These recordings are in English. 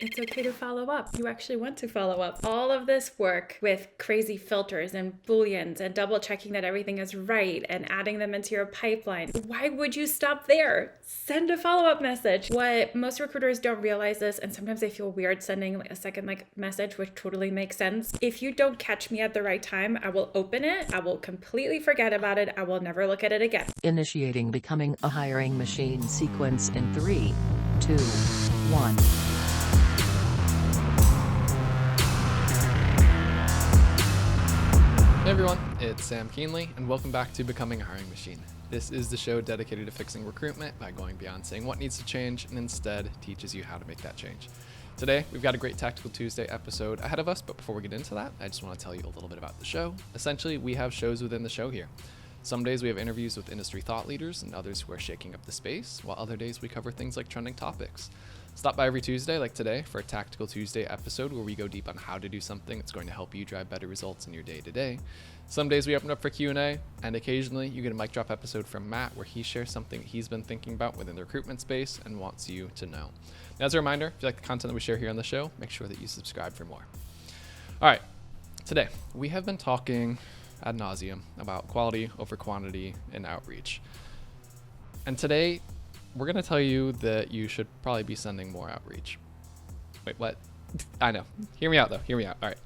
It's okay to follow up. You actually want to follow up. All of this work with crazy filters and booleans and double checking that everything is right and adding them into your pipeline. Why would you stop there? Send a follow-up message. What most recruiters don't realize is, and sometimes they feel weird sending a second message, which totally makes sense. If you don't catch me at the right time, I will open it. I will completely forget about it. I will never look at it again. Initiating becoming a hiring machine sequence in 3, 2, 1. Hey everyone, it's Sam Keenly, and welcome back to Becoming a Hiring Machine. This is the show dedicated to fixing recruitment by going beyond saying what needs to change and instead teaches you how to make that change. Today, we've got a great Tactical Tuesday episode ahead of us, but before we get into that, I just want to tell you a little bit about the show. Essentially, we have shows within the show here. Some days we have interviews with industry thought leaders and others who are shaking up the space, while other days we cover things like trending topics. Stop by every Tuesday, like today, for a Tactical Tuesday episode where we go deep on how to do something that's going to help you drive better results in your day-to-day. Some days we open up for Q&A, and occasionally you get a mic drop episode from Matt where he shares something he's been thinking about within the recruitment space and wants you to know. Now, as a reminder, if you like the content that we share here on the show, make sure that you subscribe for more. All right, today we have been talking ad nauseum about quality over quantity and outreach. And today, we're going to tell you that you should probably be sending more outreach. Wait, what? I know. Hear me out, though. Hear me out. All right.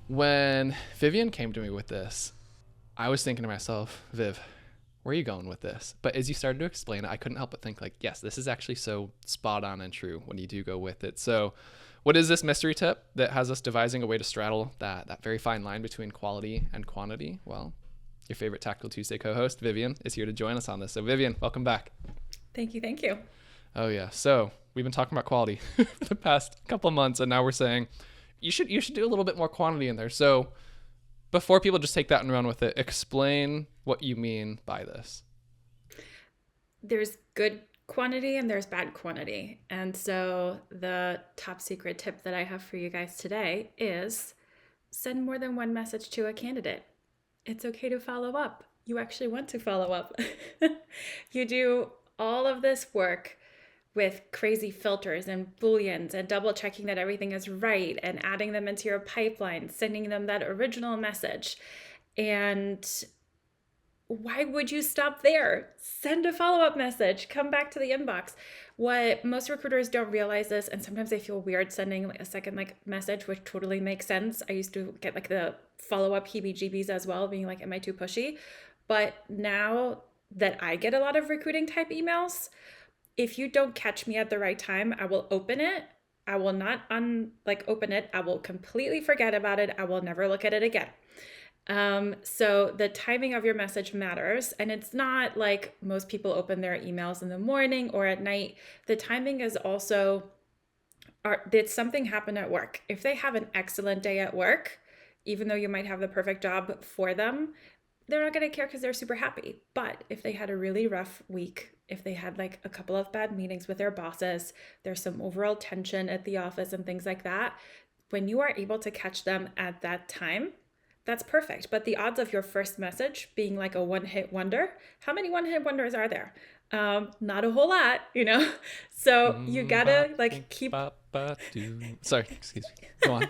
When Vivien came to me with this, I was thinking to myself, Viv, where are you going with this? But as you started to explain it, I couldn't help but think like, yes, this is actually so spot on and true when you do go with it. So what is this mystery tip that has us devising a way to straddle that very fine line between quality and quantity? Well, your favorite Tactical Tuesday co-host, Vivien, is here to join us on this. So Vivien, welcome back. Thank you. Thank you. Oh yeah. So we've been talking about quality for the past couple of months, and now we're saying you should do a little bit more quantity in there. So before people just take that and run with it, explain what you mean by this. There's good quantity and there's bad quantity. And so the top secret tip that I have for you guys today is send more than one message to a candidate. It's okay to follow up. You actually want to follow up. You do all of this work with crazy filters and booleans and double checking that everything is right and adding them into your pipeline, sending them that original message. And why would you stop there? Send a follow-up message. Come back to the inbox. What most recruiters don't realize is, and sometimes they feel weird sending a second message, which totally makes sense. I used to get the follow-up heebie-jeebies as well, being like, am I too pushy? But now that I get a lot of recruiting type emails, if you don't catch me at the right time, I will open it. I will not open it. I will completely forget about it. I will never look at it again. So the timing of your message matters, and it's not like most people open their emails in the morning or at night. The timing is also, did something happen at work? If they have an excellent day at work, even though you might have the perfect job for them, they're not going to care because they're super happy. But if they had a really rough week, if they had a couple of bad meetings with their bosses, there's some overall tension at the office and things like that, when you are able to catch them at that time, that's perfect. But the odds of your first message being like a one-hit wonder, how many one-hit wonders are there? Not a whole lot, So you gotta keep... Sorry, excuse me. Go on.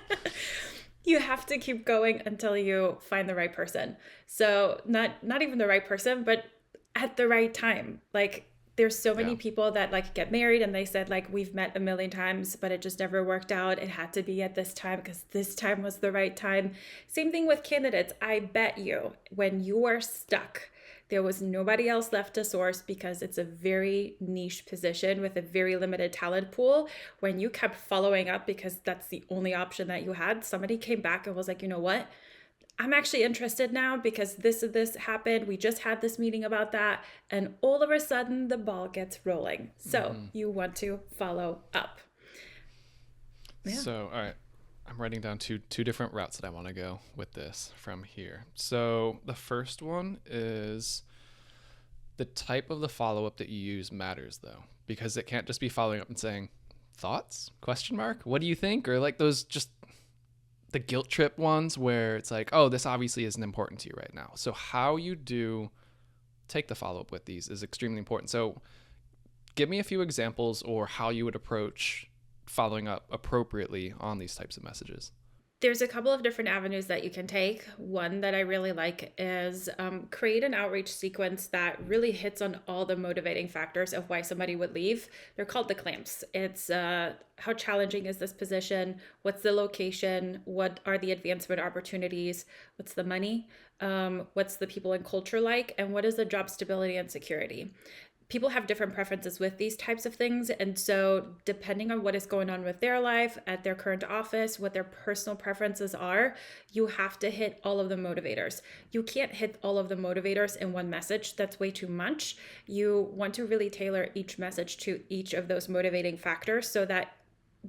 You have to keep going until you find the right person. So not even the right person, but at the right time. There's so many people that get married and they said we've met a million times, but it just never worked out. It had to be at this time because this time was the right time. Same thing with candidates. I bet you when you are stuck, there was nobody else left to source because it's a very niche position with a very limited talent pool. When you kept following up because that's the only option that you had, somebody came back and was like, you know what? I'm actually interested now because this happened. We just had this meeting about that. And all of a sudden the ball gets rolling. So you want to follow up. Yeah. So, all right. I'm writing down two different routes that I want to go with this from here. So the first one is the type of the follow-up that you use matters though, because it can't just be following up and saying thoughts, ? What do you think? Or those just the guilt trip ones where it's like, oh, this obviously isn't important to you right now. So how you do take the follow-up with these is extremely important. So give me a few examples or how you would approach following up appropriately on these types of messages? There's a couple of different avenues that you can take. One that I really like is create an outreach sequence that really hits on all the motivating factors of why somebody would leave. They're called the clamps. It's how challenging is this position? What's the location? What are the advancement opportunities? What's the money? What's the people and culture like? And what is the job stability and security? People have different preferences with these types of things. And so depending on what is going on with their life at their current office, what their personal preferences are, you have to hit all of the motivators. You can't hit all of the motivators in one message. That's way too much. You want to really tailor each message to each of those motivating factors so that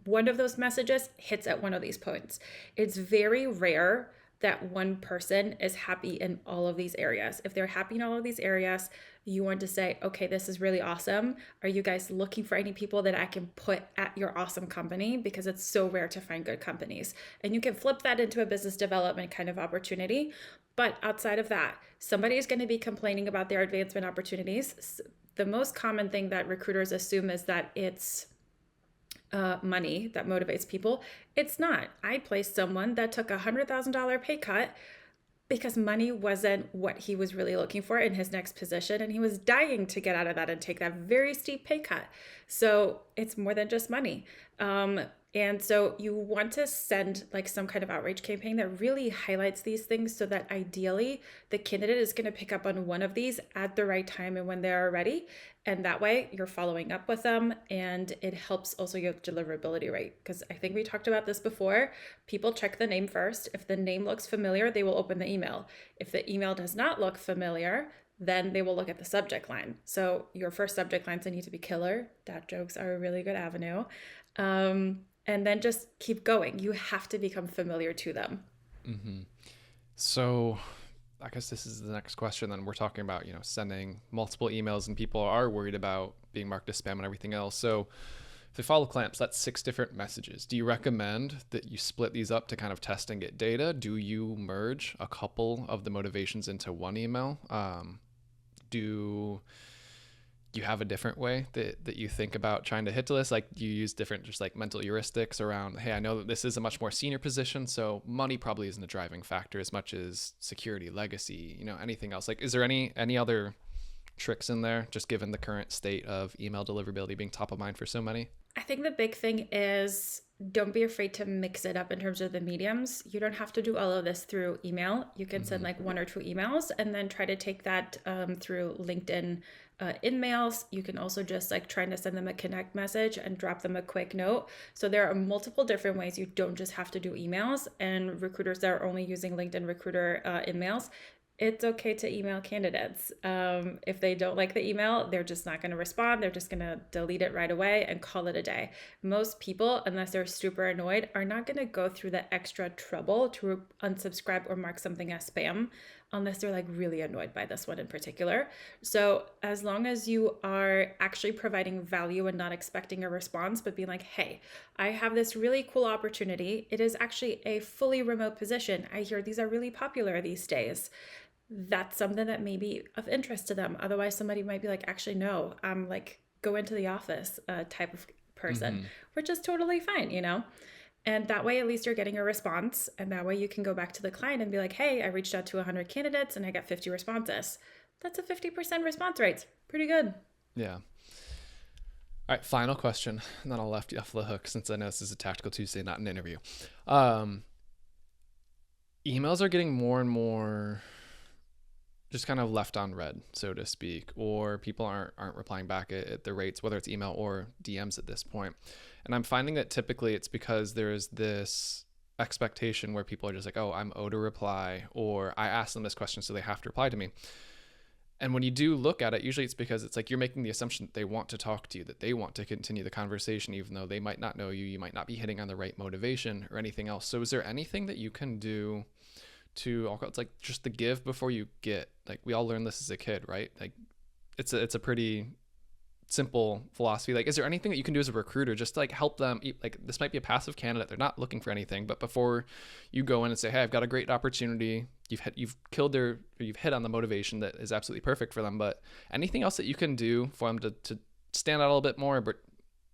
one of those messages hits at one of these points. It's very rare that one person is happy in all of these areas. If they're happy in all of these areas, you want to say, okay, this is really awesome. Are you guys looking for any people that I can put at your awesome company? Because it's so rare to find good companies. And you can flip that into a business development kind of opportunity. But outside of that, somebody is going to be complaining about their advancement opportunities. The most common thing that recruiters assume is that it's money that motivates people. It's not. I placed someone that took $100,000 pay cut because money wasn't what he was really looking for in his next position. And he was dying to get out of that and take that very steep pay cut. So it's more than just money. And so you want to send like some kind of outreach campaign that really highlights these things so that ideally the candidate is going to pick up on one of these at the right time and when they're ready. And that way you're following up with them, and it helps also your deliverability rate. Because I think we talked about this before. People check the name first. If the name looks familiar, they will open the email. If the email does not look familiar, then they will look at the subject line. So your first subject lines need to be killer. Dad jokes are a really good avenue. And then just keep going. You have to become familiar to them. Mm-hmm. So I guess this is the next question. Then we're talking about, sending multiple emails, and people are worried about being marked as spam and everything else. So if they follow clamps, that's 6 different messages. Do you recommend that you split these up to kind of test and get data? Do you merge a couple of the motivations into one email? Do you have a different way that you think about trying to hit to this? Like, do you use different just like mental heuristics around, hey, I know that this is a much more senior position, so money probably isn't a driving factor as much as security, legacy, anything else? Like, is there any other tricks in there, just given the current state of email deliverability being top of mind for so many? I think the big thing is don't be afraid to mix it up in terms of the mediums. You don't have to do all of this through email. You can send like 1 or 2 emails and then try to take that through LinkedIn in mails. You can also just like trying to send them a connect message and drop them a quick note. So there are multiple different ways. You don't just have to do emails, and recruiters that are only using LinkedIn Recruiter in mails, it's okay to email candidates. If they don't like the email, they're just not going to respond. They're just going to delete it right away and call it a day. Most people, unless they're super annoyed, are not going to go through the extra trouble to unsubscribe or mark something as spam unless they're like really annoyed by this one in particular. So as long as you are actually providing value and not expecting a response, but being like, hey, I have this really cool opportunity. It is actually a fully remote position. I hear these are really popular these days. That's something that may be of interest to them. Otherwise, somebody might be like, actually, no, I'm like, go into the office type of person, which is totally fine, And that way, at least you're getting a response. And that way you can go back to the client and be like, hey, I reached out to 100 candidates and I got 50 responses. That's a 50% response rate. Pretty good. Yeah. All right, final question, and then I'll let you off the hook since I know this is a Tactical Tuesday, not an interview. Emails are getting more and more just kind of left on red, so to speak, or people aren't replying back at the rates, whether it's email or DMs at this point. And I'm finding that typically it's because there's this expectation where people are just like, oh, I'm owed a reply, or I asked them this question, so they have to reply to me. And when you do look at it, usually it's because it's like you're making the assumption that they want to talk to you, that they want to continue the conversation, even though they might not know you, you might not be hitting on the right motivation or anything else. So is there anything that you can do to, it's like just the give before you get? Like, we all learned this as a kid, right? Like, it's a pretty simple philosophy. Like, is there anything that you can do as a recruiter just to like help them? Like, this might be a passive candidate, they're not looking for anything, but before you go in and say, hey, I've got a great opportunity, you've hit on the motivation that is absolutely perfect for them, but anything else that you can do for them to stand out a little bit more, but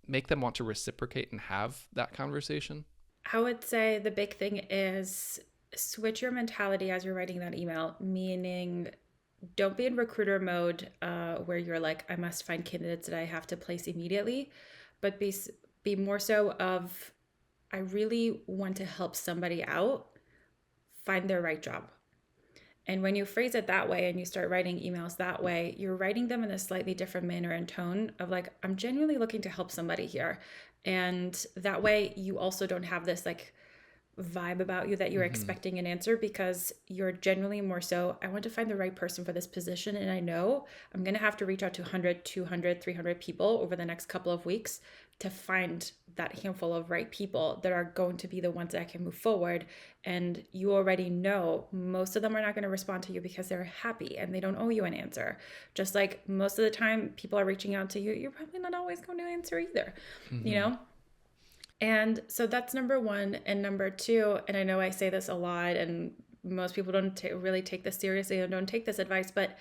make them want to reciprocate and have that conversation? I would say the big thing is switch your mentality as you're writing that email, meaning don't be in recruiter mode where you're like, I must find candidates that I have to place immediately, but be more so of, I really want to help somebody out find their right job. And when you phrase it that way and you start writing emails that way, you're writing them in a slightly different manner and tone of like, I'm genuinely looking to help somebody here. And that way you also don't have this like vibe about you that you're expecting an answer, because you're genuinely more so, I want to find the right person for this position. And I know I'm going to have to reach out to 100, 200, 300 people over the next couple of weeks to find that handful of right people that are going to be the ones that I can move forward. And you already know most of them are not going to respond to you because they're happy and they don't owe you an answer. Just like most of the time people are reaching out to you, you're probably not always going to answer either, you know? And so that's number one. And number two, and I know I say this a lot and most people don't really take this seriously and don't take this advice, but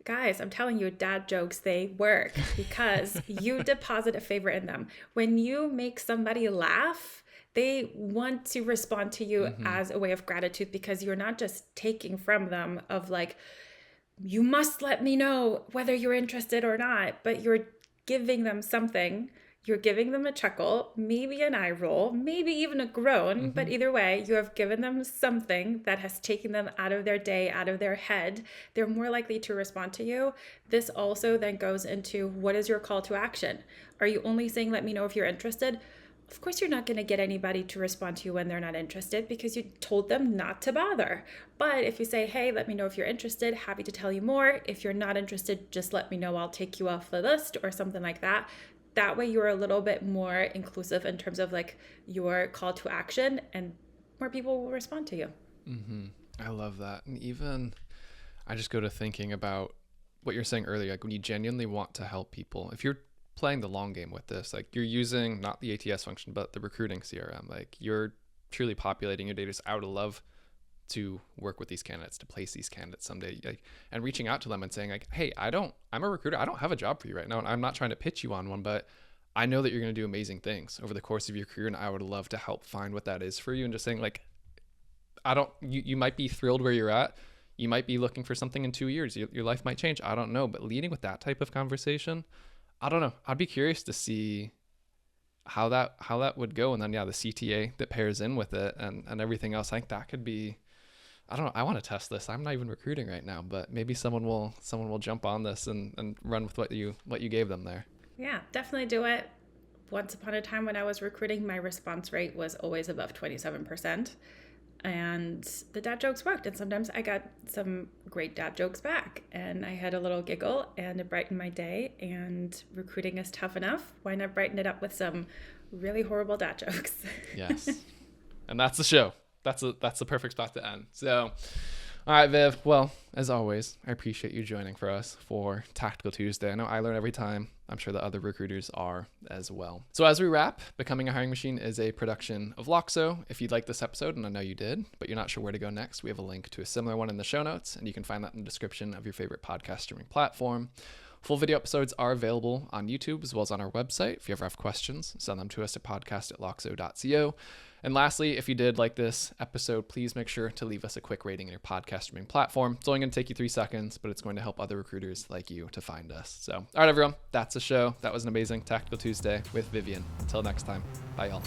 guys, I'm telling you, dad jokes, they work because you deposit a favor in them. When you make somebody laugh, they want to respond to you as a way of gratitude, because you're not just taking from them of like, you must let me know whether you're interested or not, but you're giving them something. You're giving them a chuckle, maybe an eye roll, maybe even a groan, but either way, you have given them something that has taken them out of their day, out of their head. They're more likely to respond to you. This also then goes into, what is your call to action? Are you only saying, let me know if you're interested? Of course, you're not going to get anybody to respond to you when they're not interested because you told them not to bother. But if you say, hey, let me know if you're interested, happy to tell you more. If you're not interested, just let me know, I'll take you off the list or something like that. That way you're a little bit more inclusive in terms of like your call to action, and more people will respond to you. I love that. And even I just go to thinking about what you're saying earlier, like when you genuinely want to help people, if you're playing the long game with this, like you're using not the ATS function, but the recruiting CRM, like you're truly populating your data out of love to work with these candidates, to place these candidates someday, like, and reaching out to them and saying like, hey, I'm a recruiter. I don't have a job for you right now. And I'm not trying to pitch you on one, but I know that you're going to do amazing things over the course of your career. And I would love to help find what that is for you. And just saying like, you might be thrilled where you're at. You might be looking for something in 2 years. Your life might change. I don't know. But leading with that type of conversation, I don't know. I'd be curious to see how that would go. And then, yeah, the CTA that pairs in with it and everything else. I think that could be, I don't know. I want to test this. I'm not even recruiting right now, but maybe someone will jump on this and run with what you gave them there. Yeah, definitely do it. Once upon a time when I was recruiting, my response rate was always above 27%. And the dad jokes worked. And sometimes I got some great dad jokes back. And I had a little giggle and it brightened my day. And recruiting is tough enough. Why not brighten it up with some really horrible dad jokes? Yes. And that's the show. That's the perfect spot to end. So, all right, Viv. Well, as always, I appreciate you joining for us for Tactical Tuesday. I know I learn every time. I'm sure the other recruiters are as well. So as we wrap, Becoming a Hiring Machine is a production of Loxo. If you liked this episode, and I know you did, but you're not sure where to go next, we have a link to a similar one in the show notes, and you can find that in the description of your favorite podcast streaming platform. Full video episodes are available on YouTube as well as on our website. If you ever have questions, send them to us at podcast@loxo.co. And lastly, if you did like this episode, please make sure to leave us a quick rating in your podcast streaming platform. It's only going to take you 3 seconds, but it's going to help other recruiters like you to find us. So, all right, everyone, that's the show. That was an amazing Tactical Tuesday with Vivien. Until next time, bye, y'all.